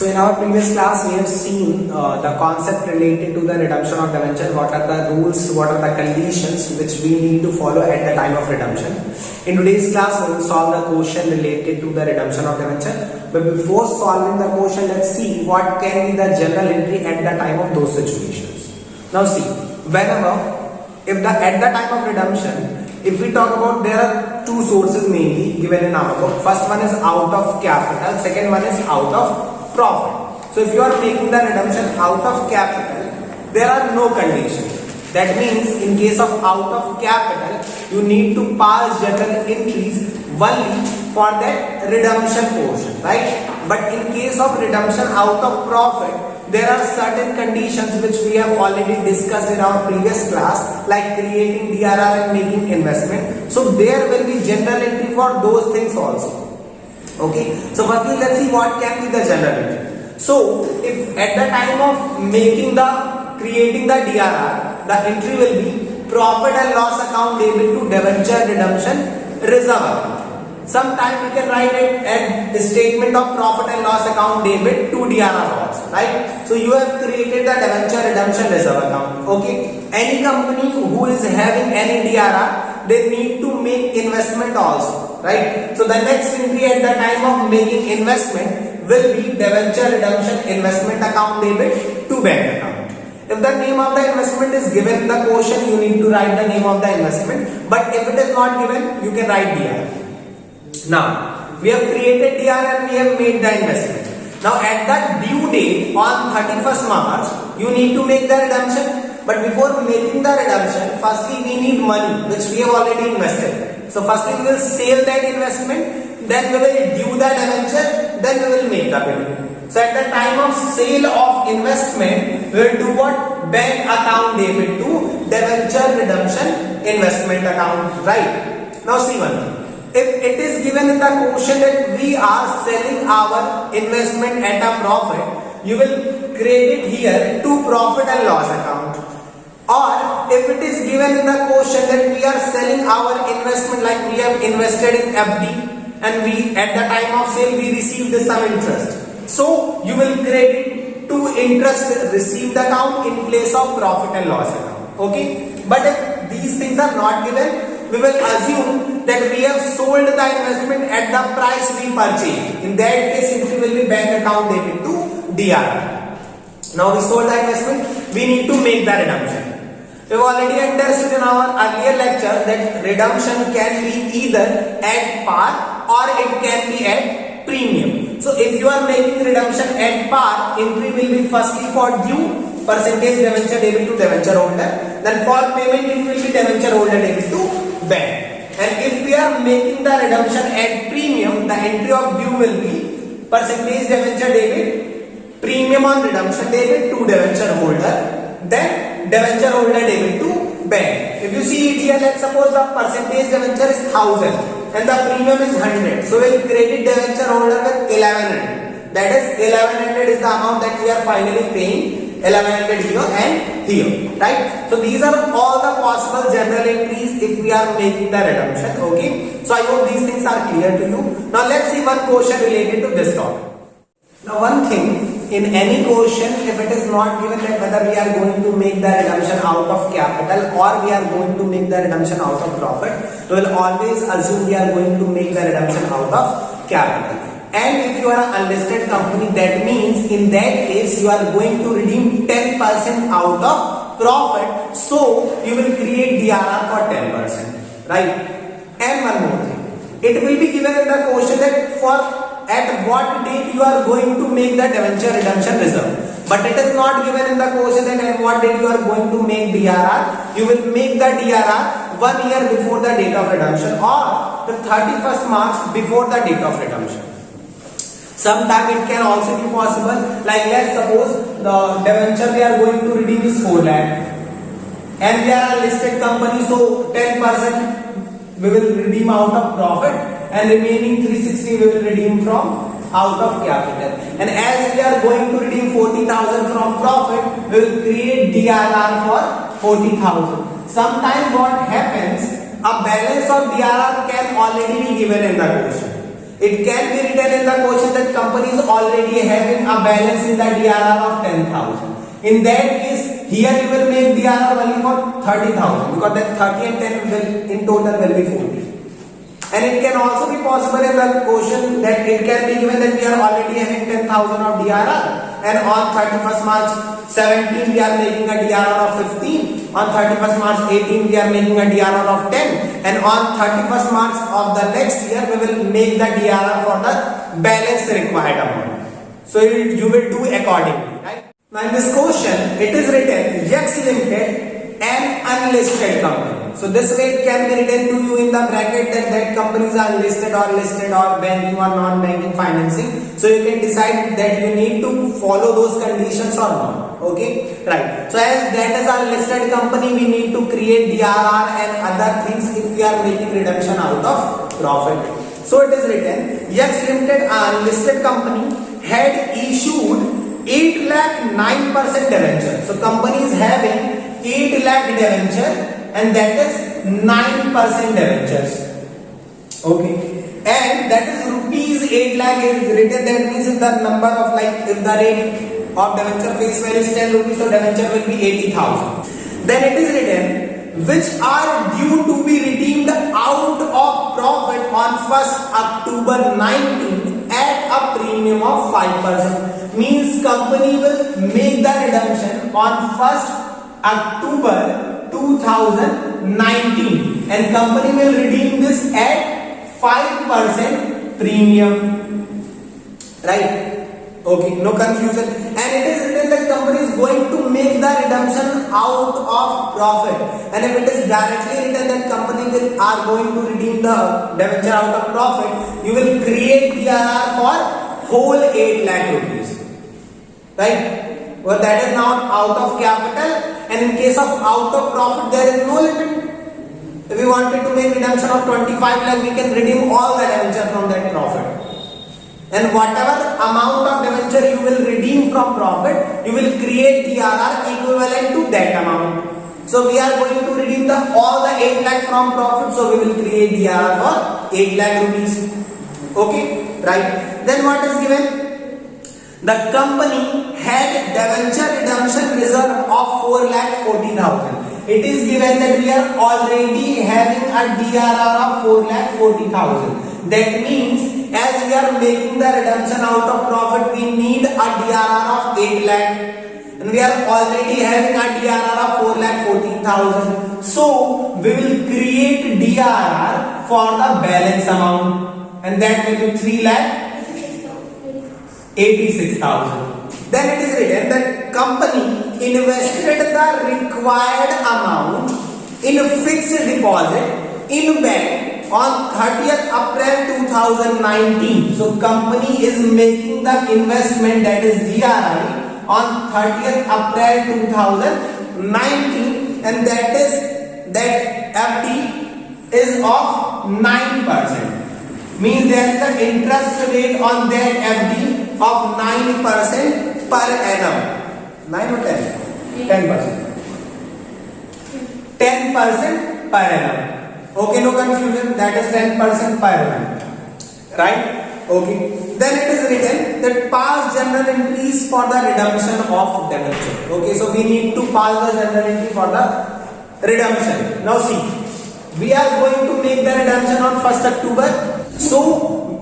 So in our previous class, we have seen the concept related to the redemption of debenture. What are the rules, what are the conditions which we need to follow at the time of redemption. In today's class, we will solve the question related to the redemption of debenture. But before solving the question, let's see what can be the general entry at the time of those situations. Now see, at the time of redemption, if we talk about, there are two sources mainly given in our book. First one is out of capital, second one is out of profit. So if you are making the redemption out of capital, there are no conditions. That means in case of out of capital, you need to pass general entries only for that redemption portion, right? But in case of redemption out of profit, there are certain conditions which we have already discussed in our previous class, like creating DRR and making investment. So there will be general entry for those things also. Okay, so firstly let's see what can be the general entry. So if at the time of creating the DRR, the entry will be profit and loss account debit to debenture redemption reserve account. Sometime we can write it at the statement of profit and loss account debit to DRR also, right? So you have created the debenture redemption reserve account. Okay, any company who is having any DRR, they need to make investment also, right? So the next entry at the time of making investment will be debenture redemption investment account debit to bank account. If the name of the investment is given in the question, you need to write the name of the investment. But if it is not given, you can write DRR. Now, we have created DRR and we have made the investment. Now, at the due date on 31st March, you need to make the redemption. But before making the redemption, firstly we need money which we have already invested. So, firstly we will sell that investment, then we will due the debenture, then we will make the payment. So, at the time of sale of investment, we will do what? Bank account debit to debenture redemption investment account, right? Now, see one thing. If it is given in the question that we are selling our investment at a profit, you will credit here to profit and loss account. Or if it is given in the question that we are selling our investment, like we have invested in FD and we at the time of sale we received some interest. So you will credit to interest received account in place of profit and loss account. Okay. But if these things are not given, we will assume that we have sold the investment at the price we purchased. In that case, it will be bank account debit to DRR. Now we sold the investment, we need to make the redemption. We have already understood in our earlier lecture that redemption can be either at par or it can be at premium. So if you are making redemption at par, entry will be firstly for due, percentage debenture debit to debenture holder. Then for payment, it will be debenture holder debit to bank. And if we are making the redemption at premium, the entry of due will be percentage debenture debit, premium on redemption debit to debenture holder, then debenture holder debit to bank. If you see here, let's suppose the percentage debenture is 1000 and the premium is 100. So we'll credit debenture holder with 1100. That is 1100 is the amount that we are finally paying. 1100 here and here, right? So these are all the possible general entries if we are making the redemption. Okay, so I hope these things are clear to you. Now let's see one question related to this topic. Now one thing, in any question, if it is not given that whether we are going to make the redemption out of capital or we are going to make the redemption out of profit, we will always assume we are going to make the redemption out of capital. And if you are an unlisted company, that means in that case you are going to redeem 10% out of profit. So you will create DRR for 10%, right? And one more thing, it will be given in the question that at what date you are going to make the debenture redemption reserve. But it is not given in the question that at what date you are going to make DRR. You will make the DRR 1 year before the date of redemption or the 31st March before the date of redemption. Sometime it can also be possible, like let's suppose the debenture we are going to redeem is 4 lakh and we are a listed company, so 10% we will redeem out of profit and remaining 360 we will redeem from out of capital. And as we are going to redeem 40,000 from profit, we will create DRR for 40,000. Sometime what happens, a balance of DRR can already be given in the question. It can be written in the question that company is already having a a balance in the DRR of 10,000. In that case, here you will make DRR only for 30,000 because then 30 and 10 will in total will be 40. And it can also be possible in the question that it can be given that we are already having 10,000 of DRR, and on 31st March 17 we are making a DRR of 15, on 31st March 18 we are making a DRR of 10, and on 31st March of the next year we will make the DRR for the balance required amount. So you will do accordingly, right? Now in this question it is written X Limited, an unlisted company. So this way it can be written to you in the bracket that companies are listed or banking or non-banking financing. So you can decide that you need to follow those conditions or not. Okay, right. So as that is a listed company, we need to create DRR and other things if we are making redemption out of profit. So it is written X Limited, a unlisted company, had issued 8 lakh 9% debenture. So company is having 8 lakh debenture, and that is 9% debentures. Okay, and that is rupees 8 lakh is written. That means if the number of, like, if the rate of debenture face value is 10 rupees, so debenture will be 80,000. Then it is written which are due to be redeemed out of profit on 1st October 19 at a premium of 5%. Means company will make the redemption on 1st October 2019 and company will redeem this at 5% premium, right? Okay, no confusion. And it is written that company is going to make the redemption out of profit, and if it is directly written that company are going to redeem the debenture out of profit, you will create DRR for whole 8 lakh rupees, right? Well, that is now out of capital, and in case of out of profit there is no limit. If we wanted to make redemption of 25 lakh, we can redeem all the debenture from that profit, and whatever amount of debenture you will redeem from profit, you will create DRR equivalent to that amount. So we are going to redeem all the 8 lakh from profit, so we will create DRR for 8 lakh rupees. Okay, right? Then what is given? The company had debenture redemption reserve of 4,40,000. It is given that we are already having a DRR of 4,40,000. That means as we are making the redemption out of profit, we need a DRR of 8 lakh. And we are already having a DRR of 4,14,000. So we will create DRR for the balance amount, and that will be 3,86,000. Then it is written that company invested the required amount in fixed deposit in bank on 30th April 2019. So company is making the investment, that is DRI, on 30th April 2019, and that FD is of 9%. Means there is an interest rate on that FD of 9% per annum. 9 or 10? 10%. 10% per annum. Okay, no confusion. That is 10% per annum. Right? Okay. Then it is written that pass journal entries for the redemption of debenture. Okay, so we need to pass the journal entry for the redemption. Now see, we are going to make the redemption on 1st October. So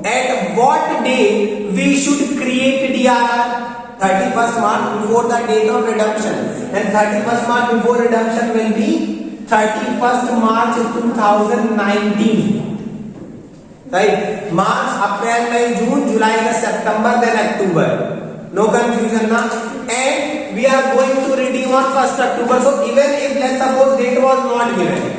at what day we should create DRR? 31st March before the date of redemption, and 31st March before redemption will be 31st March 2019. Right? March, April, May, June, July, September, then October. No confusion now. And we are going to redeem on 1st October. So even if let's suppose date was not given,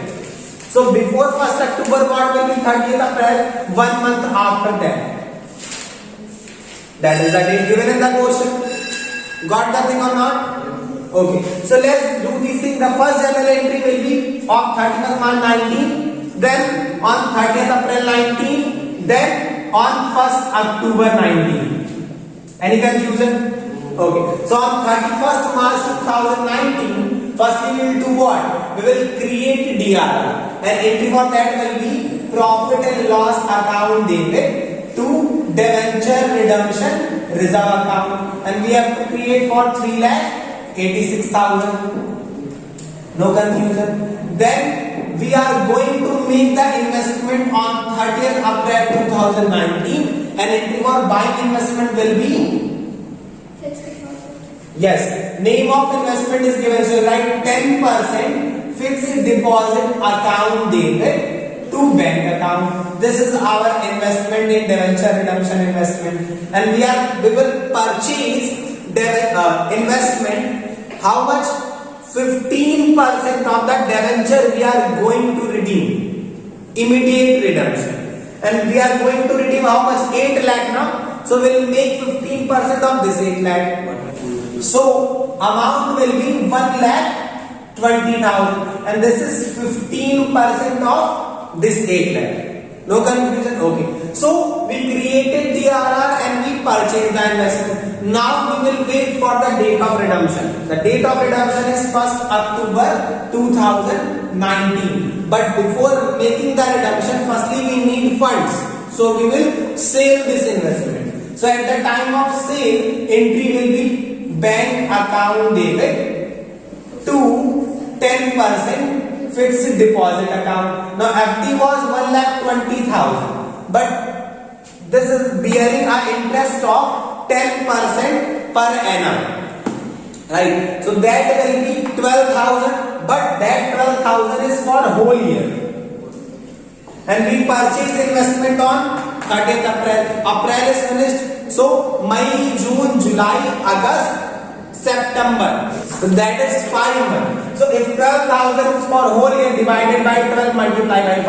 so before 1st October what will be 30th April? 1 month after that. That is the date given in the question. Got the thing or not? Okay. So let's do this thing. The first journal entry will be of 31st March 19, then on 30th April 19, then on 1st October 19. Any confusion? Okay. So on 31st March 2019, firstly we will do what? We will create DRR. And entry for that will be profit and loss account debit to debenture redemption reserve account, and we have to create for 3,86,000. No confusion. Then we are going to make the investment on 30th April 2019, and entry for buying investment will be, yes, name of investment is given, so write 10% fixed deposit account debit to bank account. This is our investment in debenture redemption investment, and we will purchase investment. How much? 15% of the debenture we are going to redeem, immediate redemption, and we are going to redeem how much? 8 lakh now. So we'll make 15% of this 8 lakh. So amount will be 1,20,000, and this is 15% of this 8 lakh. No confusion? Okay. So we created DRR and we purchased the investment. Now we will wait for the date of redemption. The date of redemption is 1st October 2019. But before making the redemption, firstly we need funds. So we will sell this investment. So at the time of sale, entry will be bank account debit to 10% fixed deposit account. Now FD was 1,20,000, but this is bearing an interest of 10% per annum, right? So that will be 12,000, but that 12,000 is for whole year, and we purchased investment on 30th April. April is finished, so May, June, July, August, September. So that is 5 months. So if 12,000 is for whole year, divided by 12 multiplied by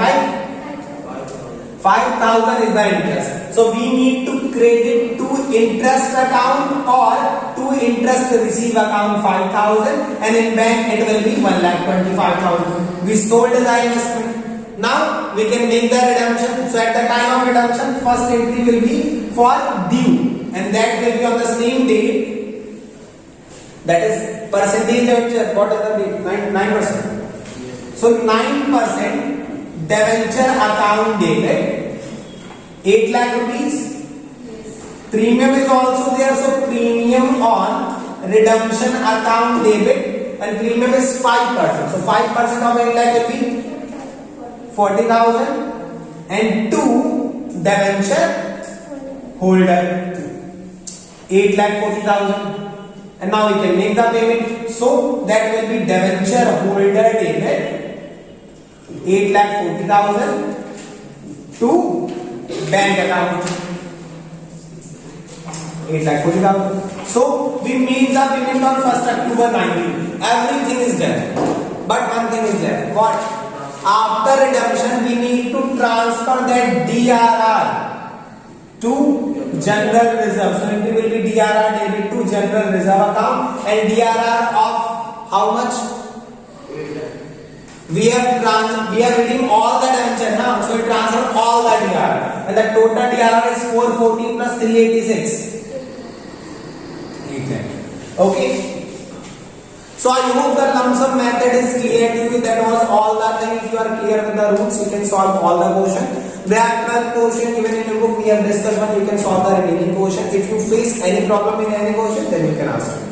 5,000 is the interest. So we need to credit to interest account or to interest receive account 5,000, and in bank it will be 1,25,000. We sold the investment. Now we can make the redemption. So at the time of redemption, first entry will be for due, and that will be on the same date. That is percentage debenture. What is the date? 9%. So 9% debenture account debit, 8 lakh rupees. Premium is also there, so premium on redemption account debit, and premium is 5%. So 5% of 8 lakh will be 40,000, and 2 debenture holder 8,40,000. And now we can make the payment. So that will be debenture holder debit 8,40,000 to bank account 8,40,000. So we made the payment on 1st October 19. Everything is done, but one thing is left. What? After redemption, we need to transfer that DRR to general reserve. So it will be DRR debit to general reserve account, and DRR of how much? We have redeemed all the debenture now, so we transfer all the DRR, and the total DRR is 414 plus 386. Okay. So I hope the lump sum method is clear to you. That was all the thing. If you are clear with the rules, you can solve all the question. There are 12 question given in your book. We have discussed one. You can solve the remaining question. If you face any problem in any question, then you can ask me.